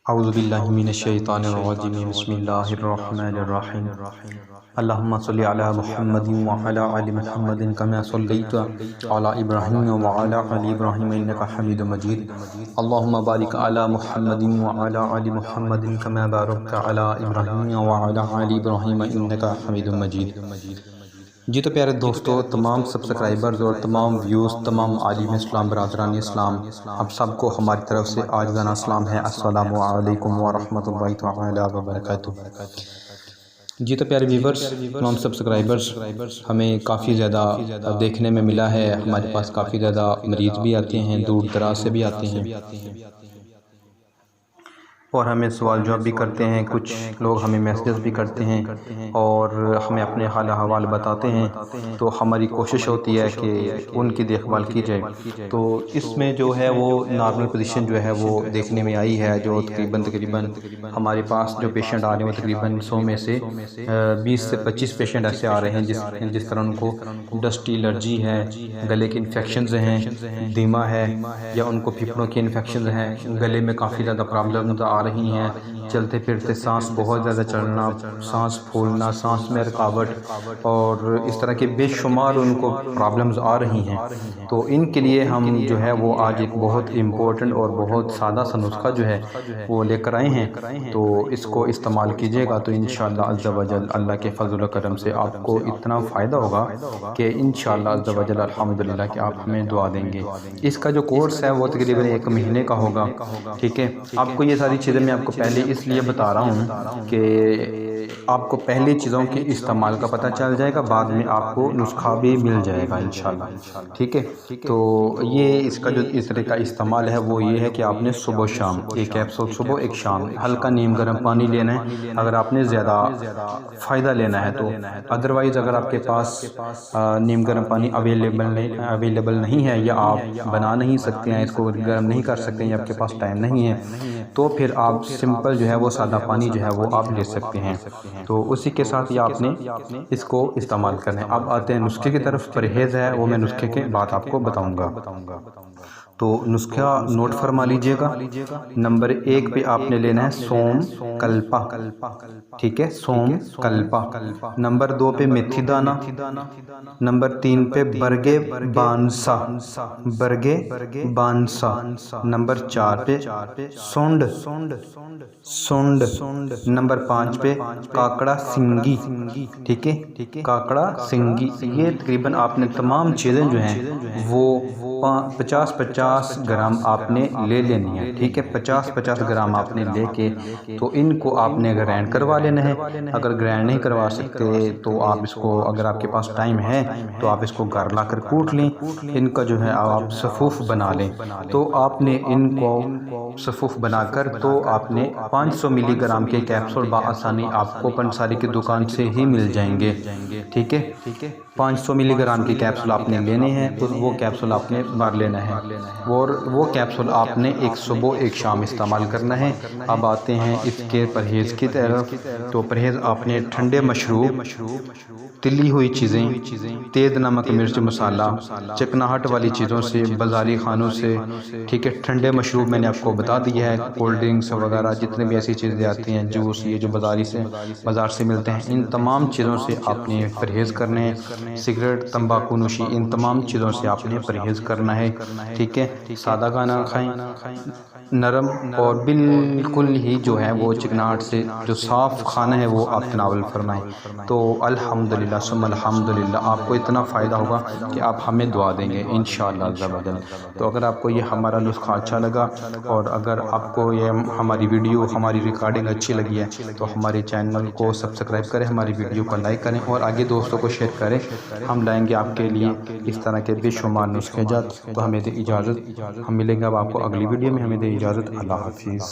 اعوذ باللہ من الشیطان الرجیم بسم اللہ الرحمن الرحیم اللہم صلی علی محمد وعلی آل محمد کما صلیت علی ابراہیم وعلی آل ابراہیم انکا حمید مجید اللہم بارک علی محمد وعلی آل محمد کما بارکت علی ابراہیم وعلی آل ابراہیم انکا حمید مجید۔ جی تو پیارے دوستو، تمام سبسکرائبرز اور تمام ویوز، تمام عالم اسلام، برادران اسلام، اب سب کو ہماری طرف سے عاجزانہ سلام ہے۔ السلام علیکم ورحمۃ اللہ تعالی وبرکاتہ۔ جی تو پیارے ویورز، تمام سبسکرائبرز، ہمیں کافی زیادہ دیکھنے میں ملا ہے، ہمارے پاس کافی زیادہ مریض بھی آتے ہیں، دور دراز سے بھی آتے ہیں اور ہمیں سوال جواب بھی کرتے ہیں۔ کچھ لوگ ہمیں میسیج بھی کرتے ہیں اور ہمیں اپنے حال احوال بتاتے ہیں، تو ہماری کوشش ہوتی ہے کہ ان کی دیکھ بھال کی جائے۔ تو اس میں جو ہے وہ نارمل پوزیشن جو ہے وہ دیکھنے میں آئی ہے، جو تقریباً ہمارے پاس جو پیشنٹ آ رہے ہیں وہ تقریباً 100 میں سے 20 سے 25 پیشنٹ ایسے آ رہے ہیں جس طرح ان کو ڈسٹ الرجی ہے، گلے کے انفیکشنز ہیں، دیما ہے، یا ان کو پھپھڑوں کی انفیکشنز ہیں، گلے میں کافی زیادہ پرابلمز آ رہی ہیں، چلتے پھرتے سانس بہت زیادہ چڑھنا، سانس پھولنا، سانس میں رکاوٹ، اور اس طرح کے بے شمار ان کو پرابلمز آ رہی ہیں۔ تو ان کے لیے ہم جو ہے وہ آج ایک بہت امپورٹنٹ اور بہت سادہ سا نسخہ جو ہے وہ لے کر آئے ہیں، تو اس کو استعمال کیجئے گا تو انشاءاللہ عز و جل اللہ کے فضل و کرم سے آپ کو اتنا فائدہ ہوگا کہ انشاءاللہ عز و جل الحمدللہ کہ آپ ہمیں دعا دیں گے۔ اس کا جو کورس ہے وہ تقریباً 1 مہینے کا ہوگا، ٹھیک ہے۔ آپ کو یہ ساری چیزیں میں آپ کو پہلے اس لیے بتا رہا ہوں کہ آپ کو پہلی چیزوں کے استعمال کا پتہ چل جائے گا، بعد میں آپ کو نسخہ بھی مل جائے گا انشاءاللہ، ٹھیک ہے۔ تو یہ اس کا جو اس طرح کا استعمال ہے وہ یہ ہے کہ آپ نے صبح و شام 1 کیپسول، صبح 1 شام، ہلکا نیم گرم پانی لینا ہے اگر آپ نے زیادہ فائدہ لینا ہے تو۔ ادروائز اگر آپ کے پاس نیم گرم پانی اویلیبل نہیں ہے، یا آپ بنا نہیں سکتے ہیں، اس کو گرم نہیں کر سکتے ہیں، یا آپ کے پاس ٹائم نہیں ہے، تو پھر آپ سمپل جو ہے وہ سادہ پانی جو ہے وہ آپ لے سکتے ہیں، تو اسی کے ساتھ یہ آپ نے اس کو استعمال کرنا ہے۔ اب آتے ہیں نسخے کی طرف۔ پرہیز ہے وہ میں نسخے کے بعد آپ کو بتاؤں گا، تو نسخہ نوٹ فرما لیجئے گا۔ نمبر 1 پہ آپ نے لینا ہے سوم کلپا، ٹھیک ہے، سوم کلپا۔ نمبر 2 پہ میتھی دانہ۔ نمبر 3 پہ برگے بانسا، برگے بانسا۔ نمبر 4 پہ سونڈ، سونڈ۔ نمبر 5 پہ کاکڑا سنگی، ٹھیک ہے، کاکڑا سنگی۔ یہ تقریباً آپ نے تمام چیزیں جو ہیں وہ 50-50 گرام آپ نے لے لینی ہے، ٹھیک ہے، 50-50 گرام آپ نے لے کے تو ان کو آپ نے گرائنڈ کروا لینا ہے۔ اگر گرائنڈ نہیں کروا سکتے تو آپ اس کو، اگر آپ کے پاس ٹائم ہے تو آپ اس کو گھر لا کر کوٹ لیں، ان کا جو ہے آپ صفوف بنا لیں۔ تو آپ نے ان کو صفوف بنا کر تو آپ نے 500 ملی گرام کے کیپسول بآسانی آپ کو پنساری کی دکان سے ہی مل جائیں گے، ٹھیک ہے۔ 500 ملی گرام کے کیپسول آپ نے لینے ہیں، تو وہ کیپسول آپ نے بھر لینا ہے، اور وہ کیپسول آپ نے 1 صبح 1 شام استعمال کرنا ہے۔ اب آتے ہیں اس کے پرہیز کی طرف۔ تو پرہیز آپ نے ٹھنڈے مشروب، تلی ہوئی چیزیں، تیز نمک مرچ مسالہ، چکناہٹ والی چیزوں سے، بازاری کھانوں سے، ٹھیک ہے، ٹھنڈے مشروب میں نے آپ کو بتا دیا ہے، کولڈ ڈرنکس وغیرہ جتنے بھی ایسی چیزیں آتی ہیں، جوس، یہ جو بازار سے ملتے ہیں، ان تمام چیزوں سے آپ نے پرہیز کرنے ہیں۔ سگریٹ، تمباکو نوشی، ان تمام چیزوں سے آپ نے پرہیز کرنا ہے، ٹھیک ہے۔ سادہ کھانا کھائیں، نرم اور بالکل ہی جو ہے وہ چکناہٹ سے جو صاف کھانا ہے وہ آپ تناول فرمائیں۔ تو الحمدللہ ثم الحمدللہ آپ کو اتنا فائدہ ہوگا کہ آپ ہمیں دعا دیں گے انشاءاللہ عز و جل۔ تو اگر آپ کو یہ ہمارا نسخہ اچھا لگا، اور اگر آپ کو یہ ہماری ویڈیو، ہماری ریکارڈنگ اچھی لگی ہے، تو ہمارے چینل کو سبسکرائب کریں، ہماری ویڈیو کو لائک کریں، اور آگے دوستوں کو شیئر کریں۔ ہم لائیں گے آپ کے لیے اس طرح کے بے شمار نسخے جات۔ تو ہمیں دے اجازت، ہم ملیں گے اب آپ کو اگلی ویڈیو میں، ہمیں دے اجازت، اللہ حافظ۔